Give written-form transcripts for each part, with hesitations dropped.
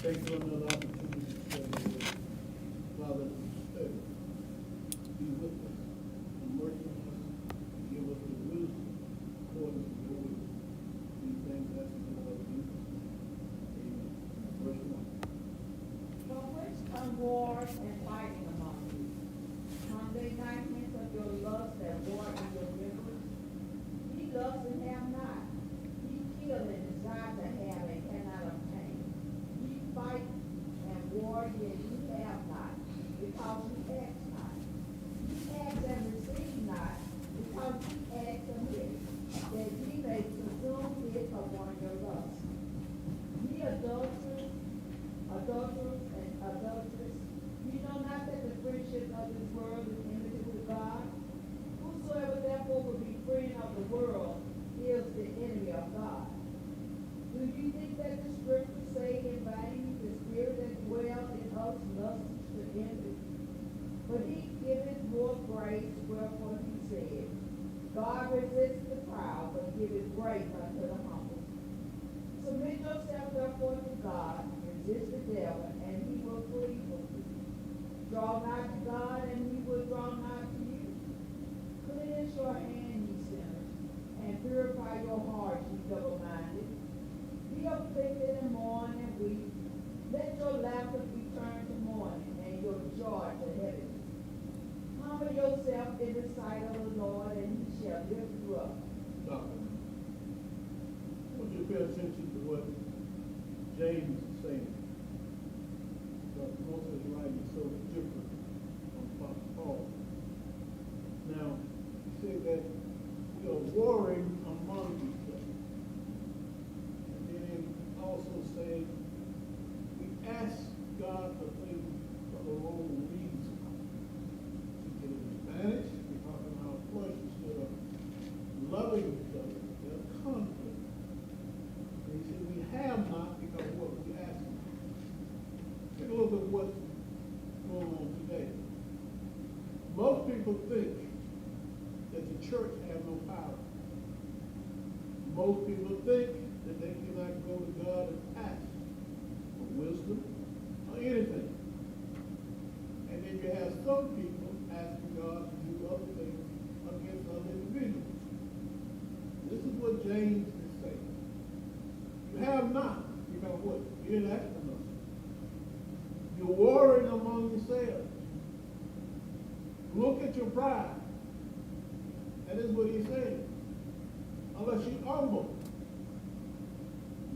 Thank you for another opportunity to study your word. Father, as we study, be with us, immerse in us, and give us the wisdom according to your will. These things I ask in the Lord Jesus. Amen. Verse 1. From which come wars and fighting among you? Come they not hence of your lust that war in your members? Ye lust and have not. Ye kill and desire to have and cannot obtain. Ye fight and war, yet ye have not, because ye ask not. Ye ask and receive not, because ye ask amiss, that ye may consume it upon your lust. Ye adulterers and adulteress, ye know not that the friendship of this world is enmity with God? Whosoever therefore will be friend of the world is the enemy of God. Do you think that the scriptures say in vain, the spirit that dwells in us lusts to envy? But he giveth more grace, wherefore he said, God resists the proud, but giveth grace unto the humble. Submit yourself therefore to God, resist the devil, and he will flee from you. Draw nigh to God, and he will draw nigh to you. Cleanse your hand, ye sinners, and purify your hearts, ye double-minded. Be afflicted and mourn and weep. Let your laughter be turned to mourning, and your joy to heaviness. Humble yourself in the sight of the Lord, and he shall lift you up. Stop. I want you to pay attention to what James is saying. Because most of his writing is so different from Paul. Now, he said that we are warring among each other. And then also saying we ask God for things for the wrong reason. To get an advantage, we're talking about flesh instead of loving each other. There's conflict. And he said we have not because of what we ask for. Take a look at what's going on today. Most people think that the church has no power. Most people think that they cannot go to God and ask for wisdom or anything. And then you have some people asking God to do other things against other individuals. This is what James is saying. You have not, because what? You didn't ask for nothing. You're warring among yourselves. Look at your pride. That is what he's saying. Unless you're humble,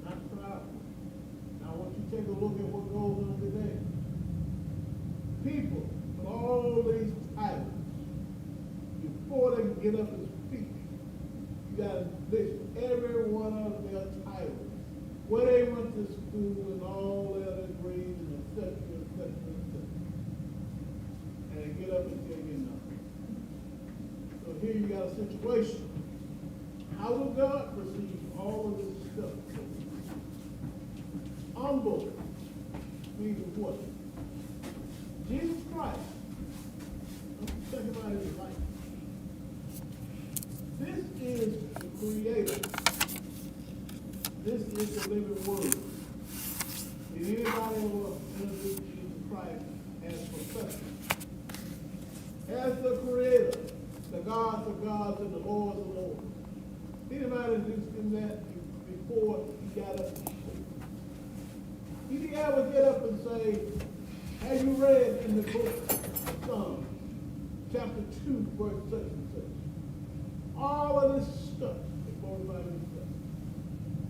not proud. Now I want you to take a look at what goes on today. People with all these titles, before they can get up and speak, you got to list every one of their titles, where they went to school and all their degrees and et cetera, et cetera, et cetera. And they get up and tell you nothing. So here you got a situation. How will God perceive all of this stuff? Humble means what? Jesus Christ. Let's think about his life. This is the Creator. This is the living Word. Did anybody ever introduce Jesus Christ as professor? As the Creator, the gods of gods and the Lords of lords. Anybody introduced him that before he got up? Did he ever get up and say, have you read in the book of Psalms, chapter 2, verse such and such? All of this stuff that goes by this stuff.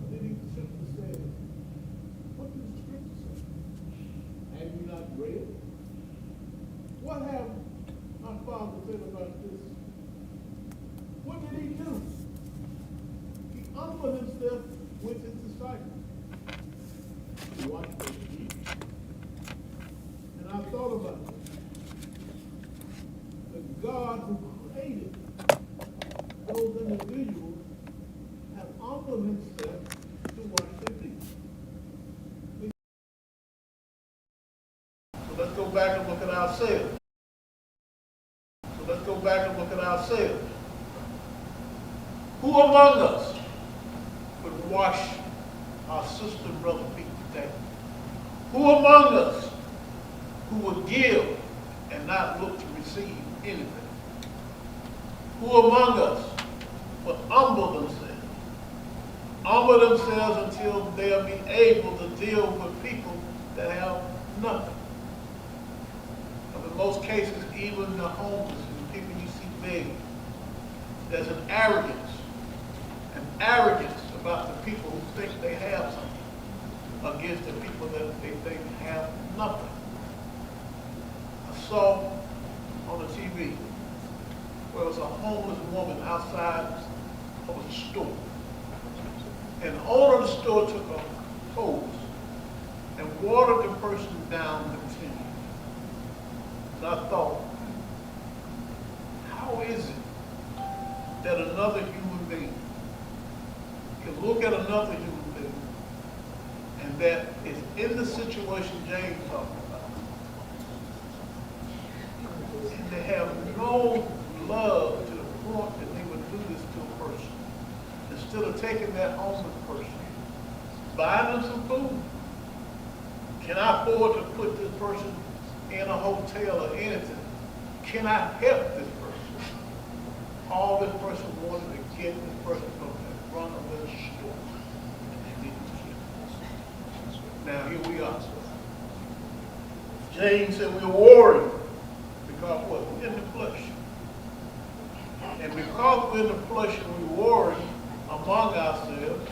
But then he simply said, what does the scripture say? Have you not read? What have my father said about this? What did he do? He humbled himself with his disciples. He watched them eat. And I thought about it. The God who created those individuals have humbled himself to watch them eat. So let's go back and look at ourselves. Who among us would wash our sister and brother feet today? Who among us who would give and not look to receive anything? Who among us would humble themselves until they'll be able to deal with people that have nothing? And in most cases, even the homeless and people you see begging, there's an arrogance about the people who think they have something against the people that they think have nothing. I saw on the TV where there was a homeless woman outside of a store. And the owner of the store took a hose and watered the person down continually. So I thought, how is it that another human being can look at another human being and that is in the situation James talked about, and they have no love to the point that they would do this to a person? Instead of taking that homeless person, buying them some food. Can I afford to put this person in a hotel or anything? Can I help this person? All this person wanted to get this person from the front of the store. And they didn't get it. Now here we are. James said we're worried because what? We're in the flesh. And because we're in the flesh and we worry among ourselves,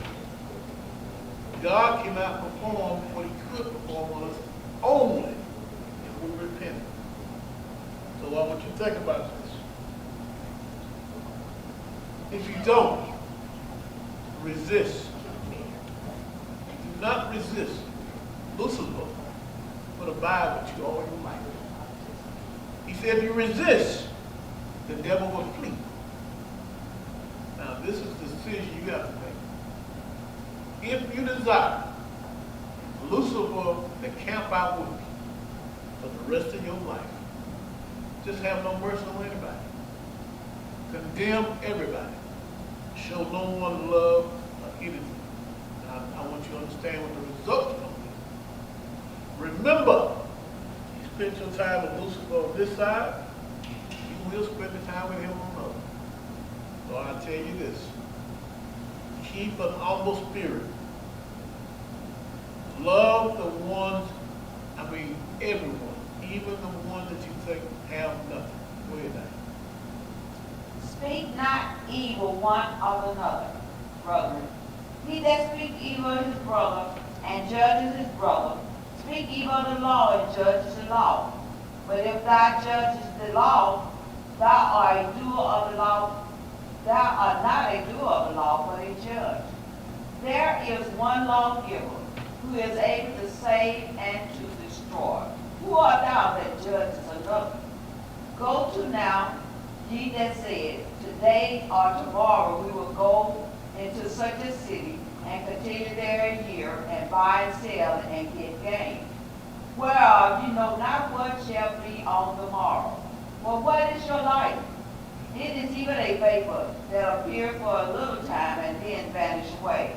God cannot perform what he could perform on us only if we repent. So I want you to think about this. If you don't resist, do not resist Lucifer for the abide with you all your life. He said if you resist, the devil will flee. Now this is the decision you have to make. If you desire Lucifer to camp out with you for the rest of your life, just have no mercy on anybody. Condemn everybody. Show no one love or anything. Now, I want you to understand what the results are going to be. Remember, you spend your time with Lucifer on this side, you will spend the time with him on the other. So I tell you this, keep an humble spirit. Love the ones, everyone, even the ones that you think have nothing. Go ahead now. Speak not evil one of another, brethren. He that speak evil of his brother and judges his brother, speak evil of the law and judges the law. But if thou judges the law, thou art a doer of the law. Thou art not a doer of the law, but a judge. There is one lawgiver who is able to save and to destroy. Who art thou that judges another? Go to now, ye that said, today or tomorrow we will go into such a city and continue there a year and buy and sell and get gain. Whereof you know not what shall be on the morrow. For what is your life? It is even a vapor that appears for a little time and then vanish away.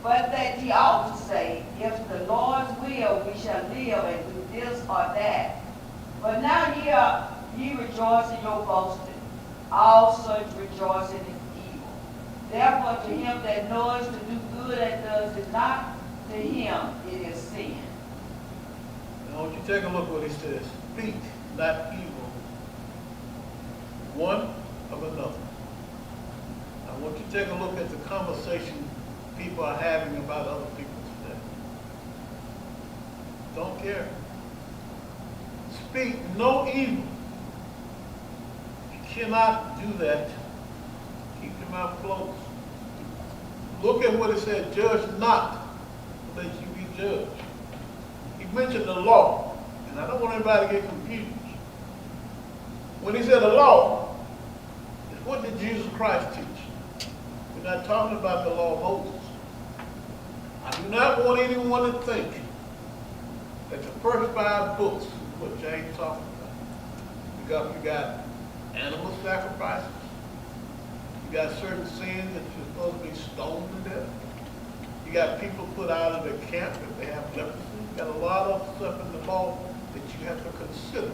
But that ye ought to say, if the Lord's will, we shall live and do this or that. But now ye rejoice in your boasting. All such rejoicing is evil. Therefore to him that knows to do good and does it not, to him it is sin. Now I want you to take a look what he says. Speak not evil one of another. I want you to take a look at the conversation people are having about other people today. Don't care. Speak no evil. You cannot do that. Keep your mouth closed. Look at what it said, judge not, lest you be judged. He mentioned the law, and I don't want anybody to get confused. When he said the law, what did Jesus Christ teach? We're not talking about the law of Moses. I do not want anyone to think that the first 5 books is what James talking about. You got animal sacrifices. You got certain sins that you're supposed to be stoned to death. You got people put out of the camp if they have leprosy. You got a lot of stuff in the law that you have to consider.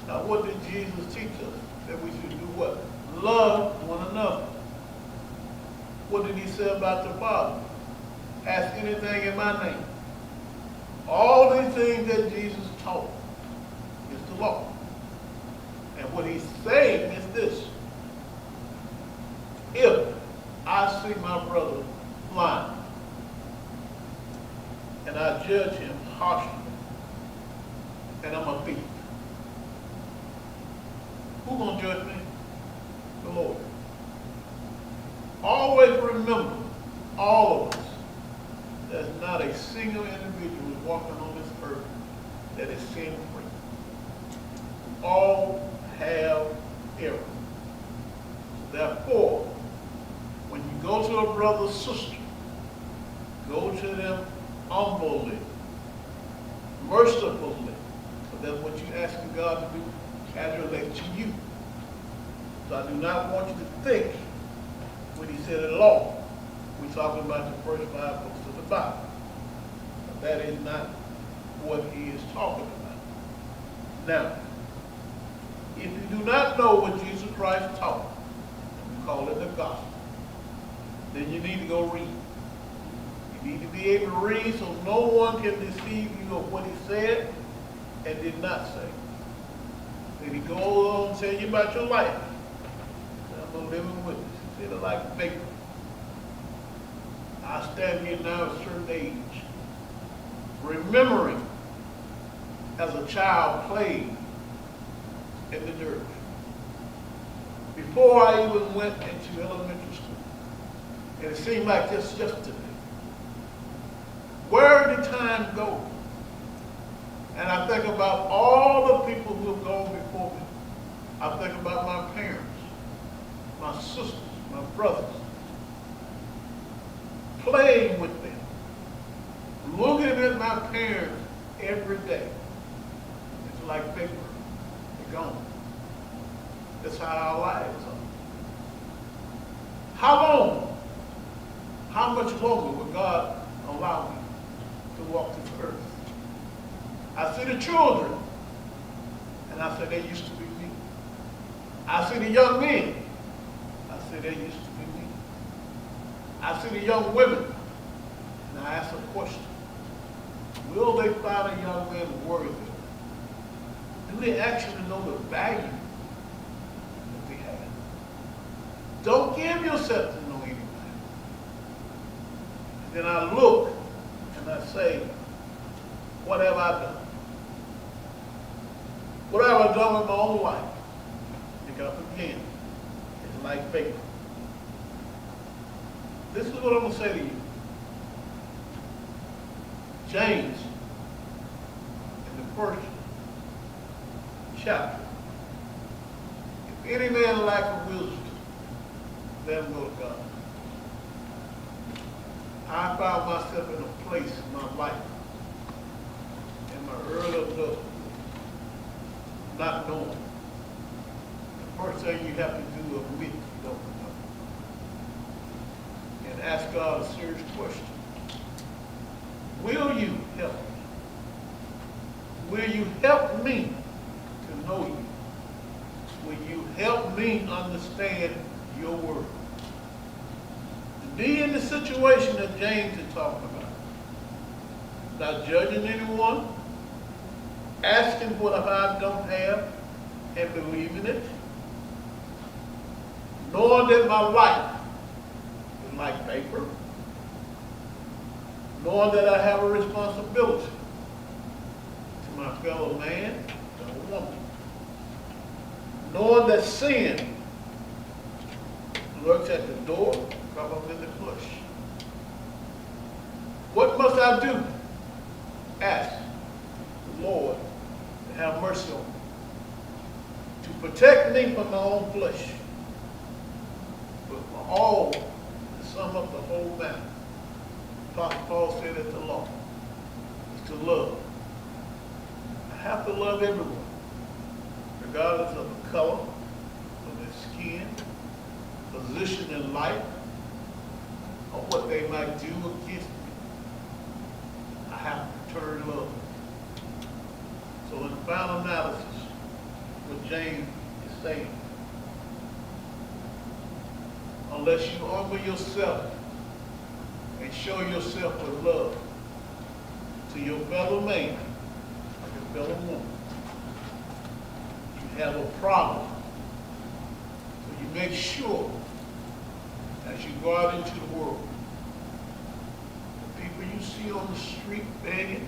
Now, what did Jesus teach us? That we should do what? Love one another. What did he say about the Father? Ask anything in my name. All these things that Jesus taught is the law. And what he's saying is this. If I see my brother blind and I judge him harshly and I'm a thief, who's going to judge me? The Lord. Always remember, all of us, there's not a single individual walking on this earth that is sin-free. All have error. Therefore, when you go to a brother or sister, go to them humbly, mercifully, because that's what you ask God to do as it relates to you. So I do not want you to think when he said it law, we're talking about the first 5 books of the Bible. But that is not what he is talking about. Now, if you do not know what Jesus Christ taught, we call it the gospel, then you need to go read. You need to be able to read so no one can deceive you of what he said and did not say. Then he goes on to tell you about your life. I'm a living witness. He said it like bacon. I stand here now at a certain age, remembering as a child playing in the dirt. Before I even went into elementary school. And it seemed like just yesterday. Where did time go? And I think about all the people who have gone before me. I think about my parents, my sisters, my brothers, playing with them, looking at my parents every day. It's like paper. They're gone. That's how our lives are. How long? How much longer will God allow me to walk this earth? I see the children, and I say they used to be me. I see the young men, I say they used to be me. I see the young women, and I ask a question. Will they find a young man worthy? Do they actually know the value that they have? Don't give yourself to know anybody. And then I look and I say, what have I done? What have I done with my own life? Pick up again. It's like paper. This is what I'm going to say to you. James, in the first chapter, if any man lack wisdom, let him go to God. I found myself in a place in my life, in my early adulthood, not knowing. The first thing you have to do is admit you don't know. And ask God a serious question. Will you help me? Will you help me to know you? Will you help me understand your word? To be in the situation that James is talking about. Not judging anyone, asking what I don't have, and believing it. Knowing that my life is like paper. Knowing that I have a responsibility to my fellow man and woman. Knowing that sin lurks at the door, probably in the flesh. What must I do? Ask the Lord to have mercy on me, to protect me from my own flesh, but for all, to sum up the whole matter. Paul said that the law is to love. I have to love everyone, regardless of the color of their skin, position in life, or what they might do against me, I have to turn love. So in the final analysis, what James is saying, unless you humble yourself and show yourself with love to your fellow man, your fellow woman, you have a problem. So you make sure as you go out into the world, the people you see on the street begging,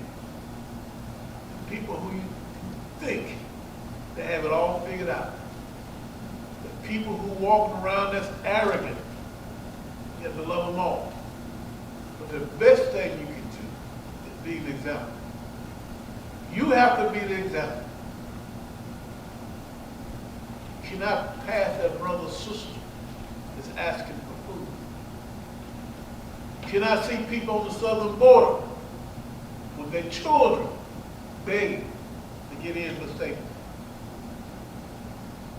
the people who you think they have it all figured out, the people who walk around that's arrogant, you have to love them all. But the best thing you can do is be an example. You have to be the example. You cannot pass that brother or sister that's asking for food. You cannot see people on the southern border with their children begging to get in for safety.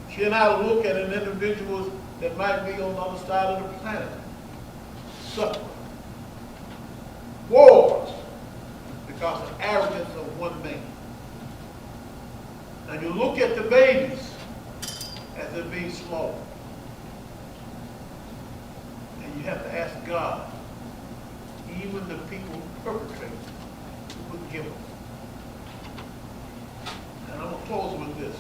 You cannot look at an individual that might be on the other side of the planet suffering. Wars because of arrogance of one man. Now you look at the babies as they're being slaughtered. And you have to ask God, even the people who perpetrate it, to forgive them. And I'm going to close with this.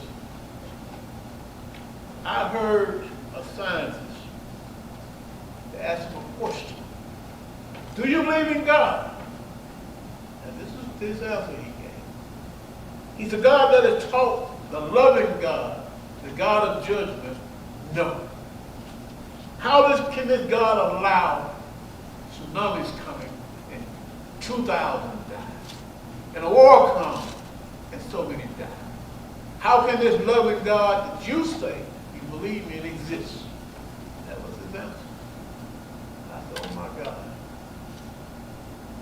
I heard a scientist ask him a question. Do you believe in God? And this is his answer he gave. He's a God that is taught the loving God, the God of judgment. No. How can this God allow tsunamis coming and 2,000 die? And a war comes and so many die? How can this loving God that you say you believe in exist? That was his answer. I said, oh my God.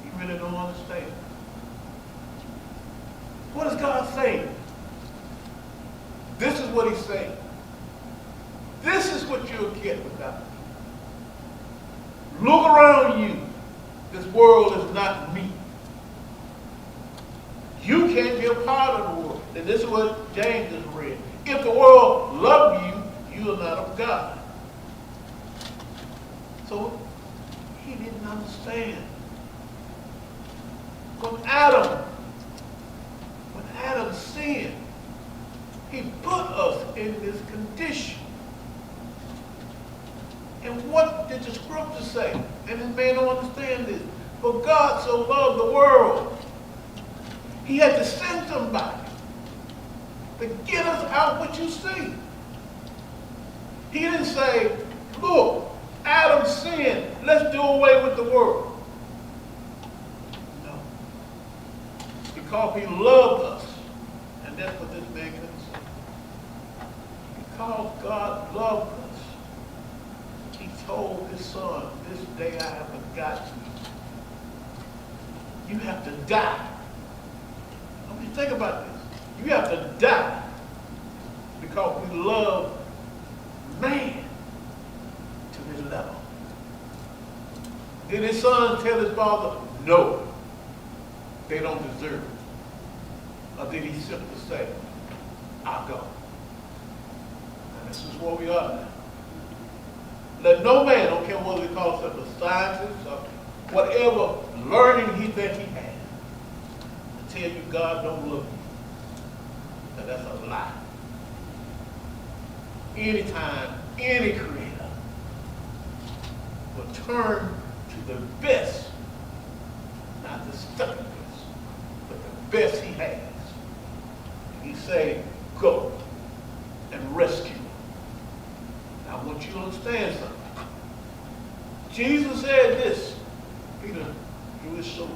You really don't understand. What is God saying? This is what he's saying. This is what you'll get with God. Look around you. This world is not me. You can't be a part of the world. And this is what James has read. If the world loved you, you are not of God. So he didn't understand. When Adam sinned, he put us in this condition. And what did the scripture say? And this man don't understand this. For God so loved the world, he had to send somebody to get us out what you see. He didn't say, look, Adam sinned, let's do away with the world. No. Because he loved us. And that's what this man couldn't say. Because God loved us, he told his son, this day I have begotten you. You have to die. I want you to think about this. You have to die because we love man to his level. Did his son tell his father, no, they don't deserve it? Or did he simply say, I'll go? And this is where we are now. Let no man, don't care whether he calls himself a scientist or whatever learning he that he has, to tell you God don't love you. Now that's a lie. Anytime, any creator will turn to the best, not the second best, but the best he has. And he say, go and rescue him. Now I want you to understand something. Jesus said this, Peter drew his sword.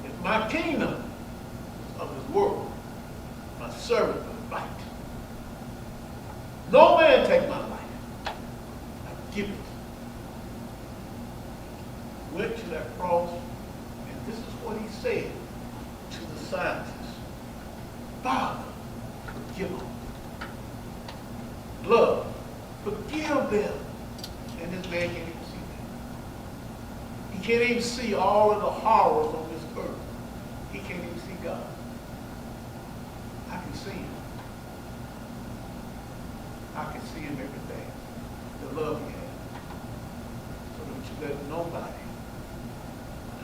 If my kingdom is of this world, my servant will fight. No man take my life. I give it. Went to that cross, and this is what he said to the scientists. Father, forgive them. Love, forgive them. And this man can't even see see all of the horrors on this earth, he can't even see God. I can see him. I can see him every day. The love he has. So don't you let nobody,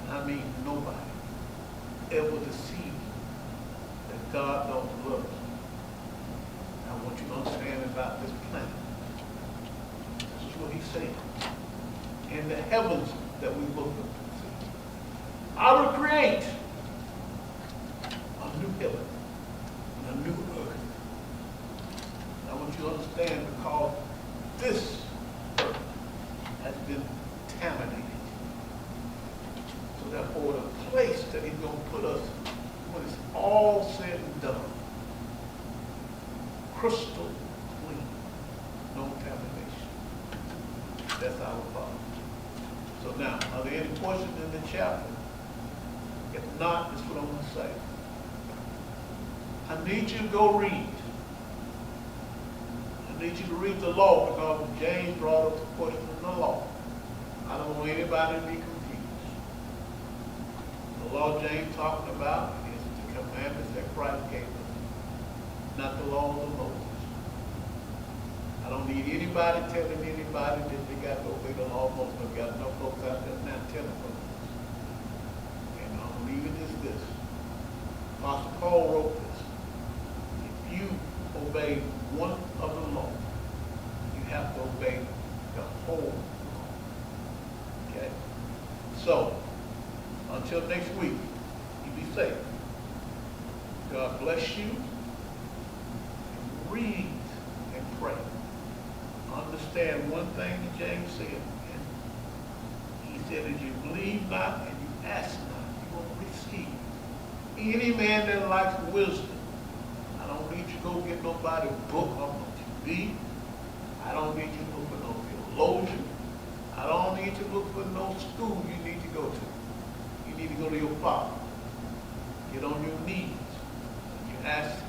and I mean nobody, ever deceive you that God don't love you. I want you to understand about this planet. This is what he's saying. In the heavens that we look up to see, I will create a new heaven and a new earth. I want you to understand, because this earth has been contaminated. So therefore, the place that he's going to put us when it's all said and done, crystal clean, no contamination. That's our Father. So now, are there any questions in the chapter? If not, this is what I'm going to say. I need you to go read. I need you to read the law, because when James brought up the question of the law, I don't want anybody to be confused. The law James talking about is the commandments that Christ gave us, not the laws of Moses. I don't need anybody telling anybody that they got to obey the law of Moses. I've got enough folks out there now telling folks. And I'm leaving this. Apostle Paul wrote this. If you obey one of the law, you have to obey the whole law. Okay? So, until next week, you be safe. God bless you. Read and pray. Understand one thing that James said. And he said, as you believe not and you ask not, you won't receive. Any man that likes wisdom, I don't need you to go get nobody book on what you be. I don't need you to look for no theologian. I don't need you to look for no school you need to go to. You need to go to your Father. Get on your knees. You ask